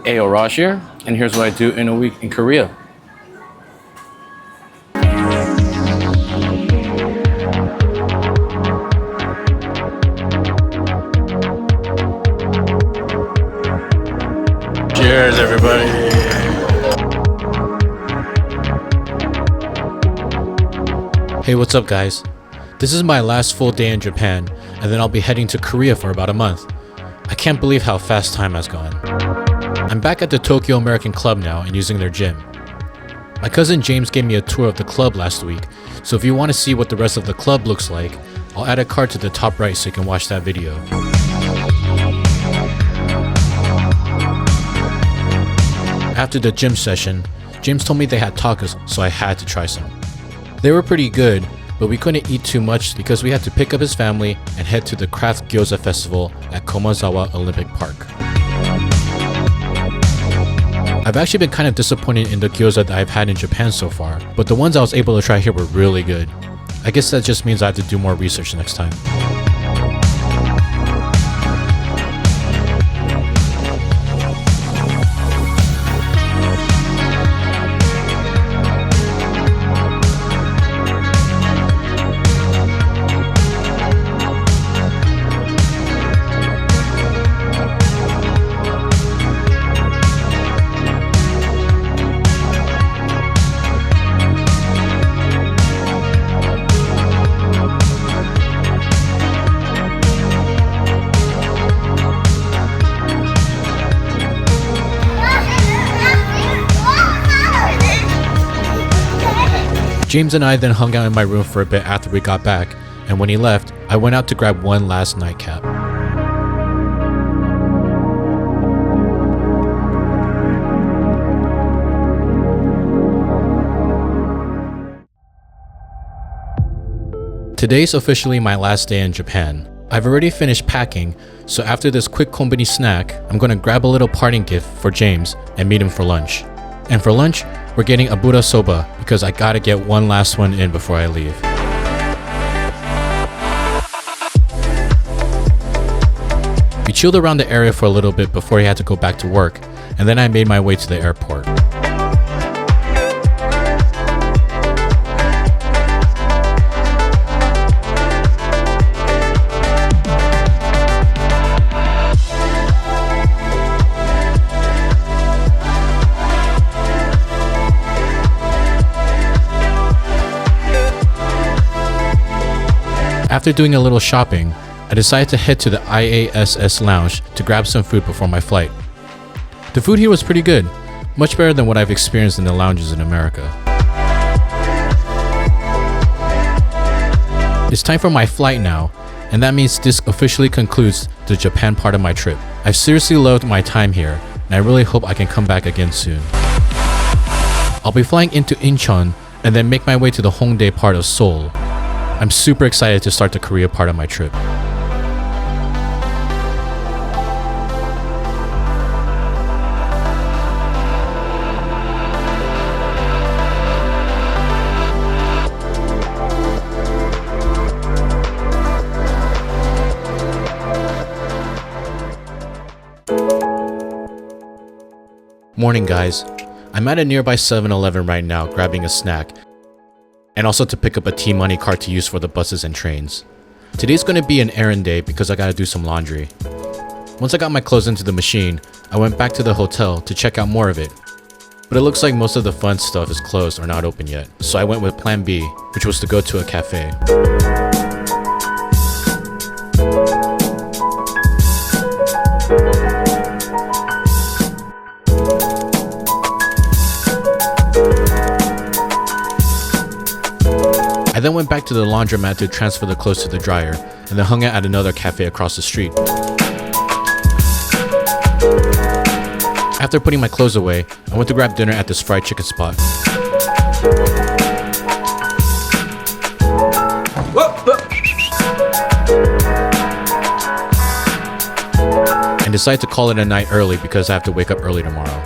Ayo Raj here, and here's what I do in a week in Korea. Cheers, everybody. Hey, what's up guys? This is my last full day in Japan, and then I'll be heading to Korea for about a month. I can't believe how fast time has gone. I'm back at the Tokyo American Club now and using their gym. My cousin James gave me a tour of the club last week, so if you want to see what the rest of the club looks like, I'll add a card to the top right so you can watch that video. After the gym session, James told me they had tacos, so I had to try some. They were pretty good, but we couldn't eat too much because we had to pick up his family and head to the Craft Gyoza Festival at Komazawa Olympic Park. I've actually been kind of disappointed in the gyoza that I've had in Japan so far, but the ones I was able to try here were really good. I guess that just means I have to do more research next time. James and I then hung out in my room for a bit after we got back, and when he left, I went out to grab one last nightcap. Today's officially my last day in Japan. I've already finished packing, so after this quick konbini snack, I'm gonna grab a little parting gift for James and meet him for lunch. And for lunch, we're getting a Buddha soba because I gotta get one last one in before I leave. We chilled around the area for a little bit before he had to go back to work, and then I made my way to the airport. After doing a little shopping, I decided to head to the IASS lounge to grab some food before my flight. The food here was pretty good, much better than what I've experienced in the lounges in America. It's time for my flight now, and that means this officially concludes the Japan part of my trip. I've seriously loved my time here, and I really hope I can come back again soon. I'll be flying into Incheon and then make my way to the Hongdae part of Seoul. I'm super excited to start the Korea part of my trip. Morning guys, I'm at a nearby 7-Eleven right now grabbing a snack, and also to pick up a T-Money card to use for the buses and trains. Today's gonna be an errand day because I gotta do some laundry. Once I got my clothes into the machine, I went back to the hotel to check out more of it. But it looks like most of the fun stuff is closed or not open yet, so I went with plan B, which was to go to a cafe. I then went back to the laundromat to transfer the clothes to the dryer, and then hung out at another cafe across the street. After putting my clothes away, I went to grab dinner at this fried chicken spot. And decided to call it a night early because I have to wake up early tomorrow.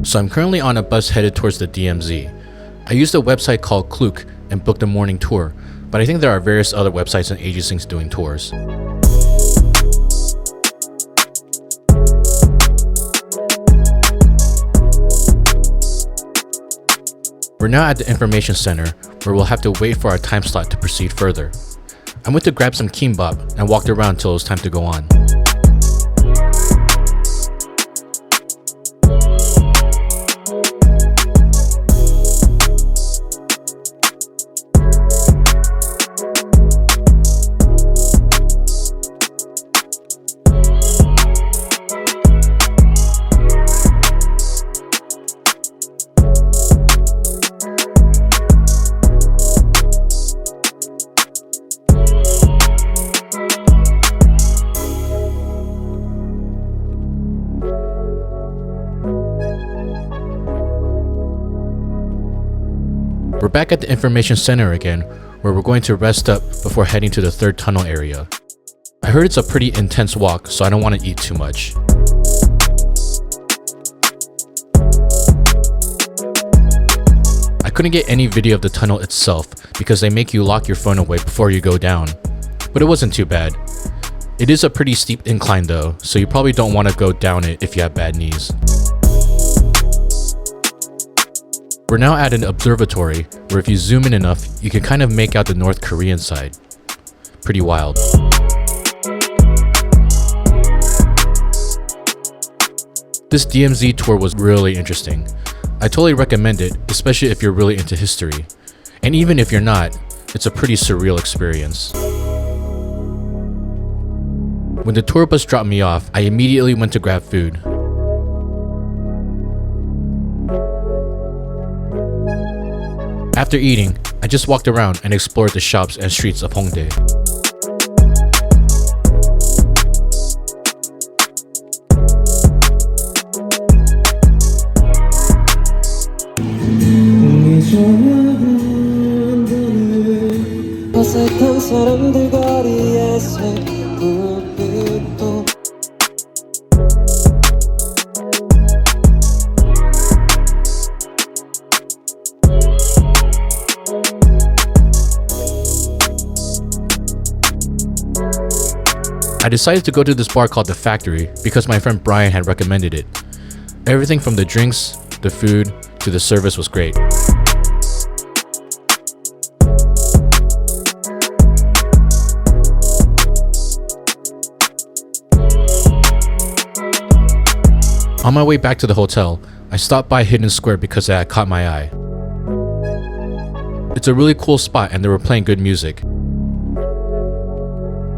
So I'm currently on a bus headed towards the DMZ. I used a website called Klook and booked a morning tour, but I think there are various other websites and agencies doing tours. We're now at the information center where we'll have to wait for our time slot to proceed further. I went to grab some kimbap and walked around till it was time to go on. We're back at the information center again, where we're going to rest up before heading to the third tunnel area. I heard it's a pretty intense walk, so I don't want to eat too much. I couldn't get any video of the tunnel itself because they make you lock your phone away before you go down, but it wasn't too bad. It is a pretty steep incline though, so you probably don't want to go down it if you have bad knees. We're now at an observatory where if you zoom in enough, you can kind of make out the North Korean side. Pretty wild. This DMZ tour was really interesting. I totally recommend it, especially if you're really into history. And even if you're not, it's a pretty surreal experience. When the tour bus dropped me off, I immediately went to grab food. After eating, I just walked around and explored the shops and streets of Hongdae. I decided to go to this bar called The Factory because my friend Brian had recommended it. Everything from the drinks, the food, to the service was great. On my way back to the hotel, I stopped by Hidden Square because it had caught my eye. It's a really cool spot and they were playing good music.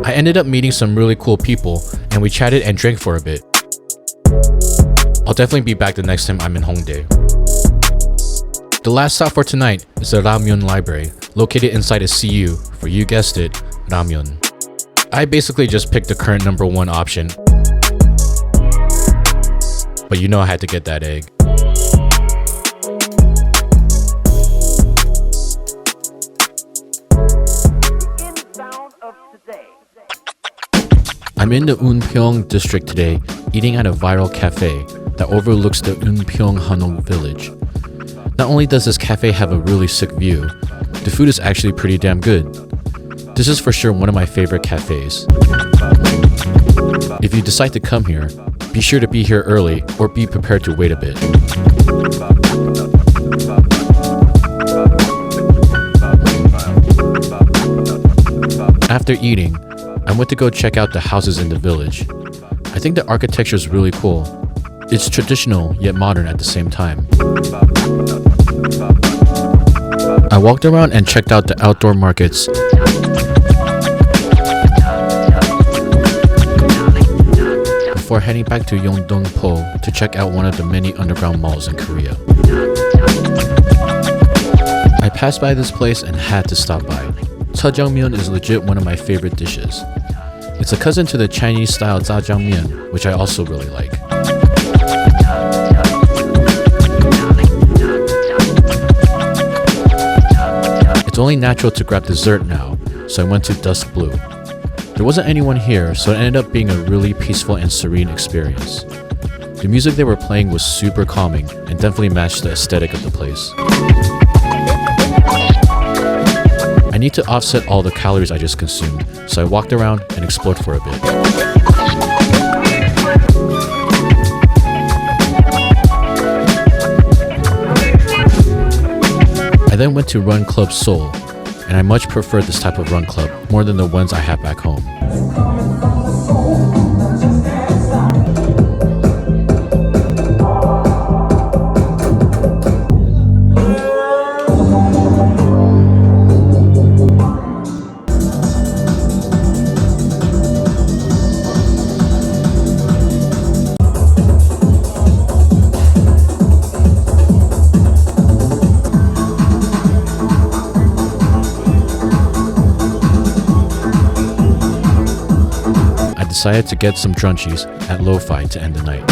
I ended up meeting some really cool people and we chatted and drank for a bit. I'll definitely be back the next time I'm in Hongdae. The last stop for tonight is the Ramyeon Library, located inside a CU for, you guessed it, ramyeon. I basically just picked the current #1 option, but you know I had to get that egg. I'm in the Eunpyeong district today, eating at a viral cafe that overlooks the Eunpyeong Hanok village. Not only does this cafe have a really sick view, the food is actually pretty damn good. This is for sure one of my favorite cafes. If you decide to come here, be sure to be here early or be prepared to wait a bit. After eating, I went to go check out the houses in the village. I think the architecture is really cool. It's traditional yet modern at the same time. I walked around and checked out the outdoor markets. Before heading back to Yeongdong-po to check out one of the many underground malls in Korea. I passed by this place and had to stop by. Jjajangmyeon is legit one of my favorite dishes. It's a cousin to the Chinese style jjajangmyeon, which I also really like. It's only natural to grab dessert now, so I went to Dusk Blue. There wasn't anyone here, so it ended up being a really peaceful and serene experience. The music they were playing was super calming and definitely matched the aesthetic of the place. I need to offset all the calories I just consumed, so I walked around and explored for a bit. then went to Run Club Seoul, and I much prefer this type of run club more than the ones I have back home. Decided to get some drunchies at Lo-Fi to end the night.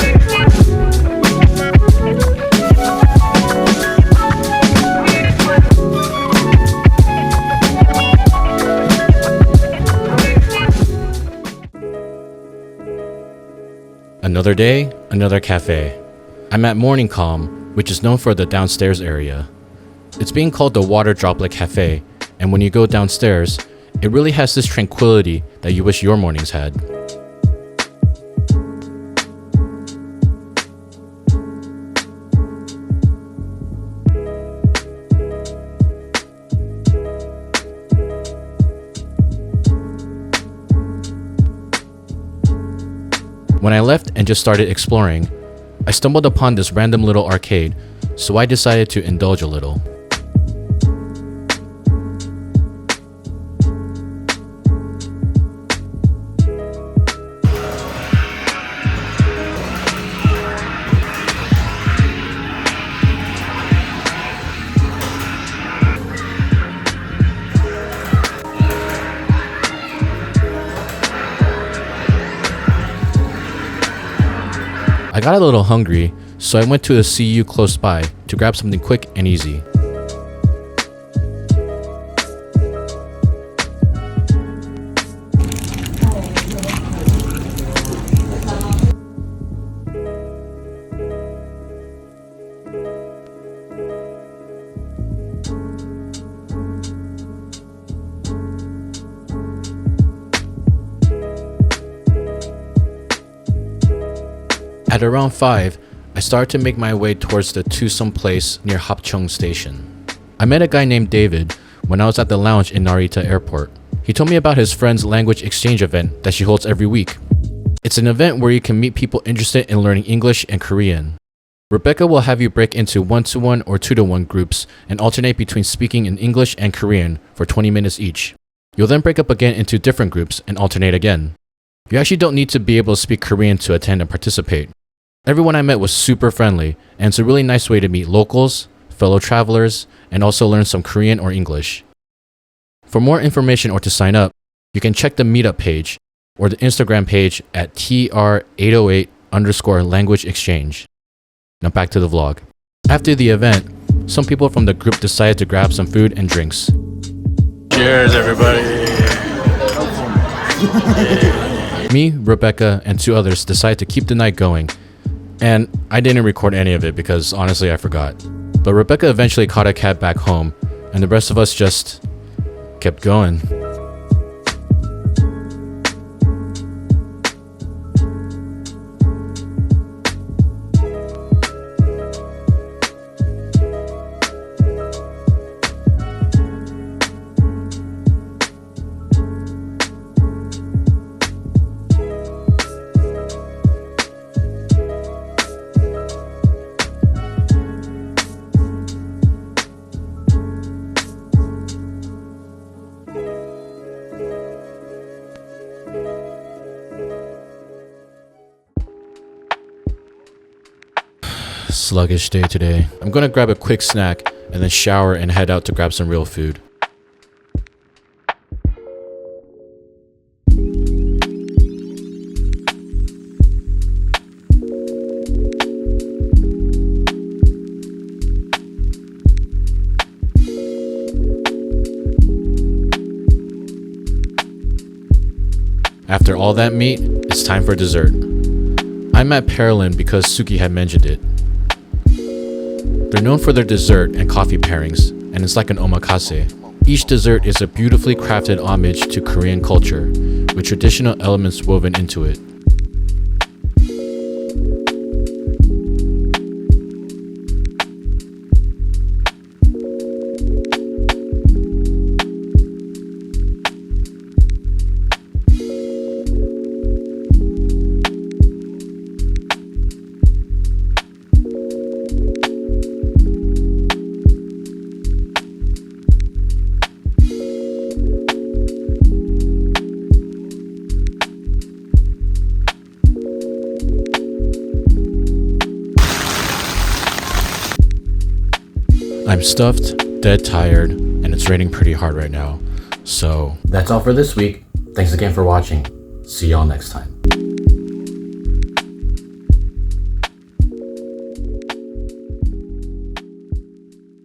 Another day, another cafe. I'm at Morning Calm, which is known for the downstairs area. It's being called the Water Droplet Cafe, and when you go downstairs, it really has this tranquility that you wish your mornings had. When I left and just started exploring, I stumbled upon this random little arcade, so I decided to indulge a little. I got a little hungry, so I went to a CU close by to grab something quick and easy. At around 5, I started to make my way towards the Tusum place near Hapcheong Station. I met a guy named David when I was at the lounge in Narita Airport. He told me about his friend's language exchange event that she holds every week. It's an event where you can meet people interested in learning English and Korean. Rebecca will have you break into 1-to-1 or 2-to-1 groups and alternate between speaking in English and Korean for 20 minutes each. You'll then break up again into different groups and alternate again. You actually don't need to be able to speak Korean to attend and participate. Everyone I met was super friendly, and it's a really nice way to meet locals, fellow travelers, and also learn some Korean or English. For more information or to sign up, you can check the meetup page or the Instagram page at tr808_language exchange. Now back to the vlog. After the event, some people from the group decided to grab some food and drinks. Cheers, everybody. Me, Rebecca, and 2 others decided to keep the night going. And I didn't record any of it because honestly I forgot. But Rebecca eventually caught a cab back home, and the rest of us just kept going. Sluggish day today. I'm gonna grab a quick snack and then shower and head out to grab some real food. After all that meat, it's time for dessert. I'm at Pearlin because Suki had mentioned it. They're known for their dessert and coffee pairings, and it's like an omakase. Each dessert is a beautifully crafted homage to Korean culture, with traditional elements woven into it. I'm stuffed, dead tired, and it's raining pretty hard right now. So that's all for this week. Thanks again for watching. See y'all next time.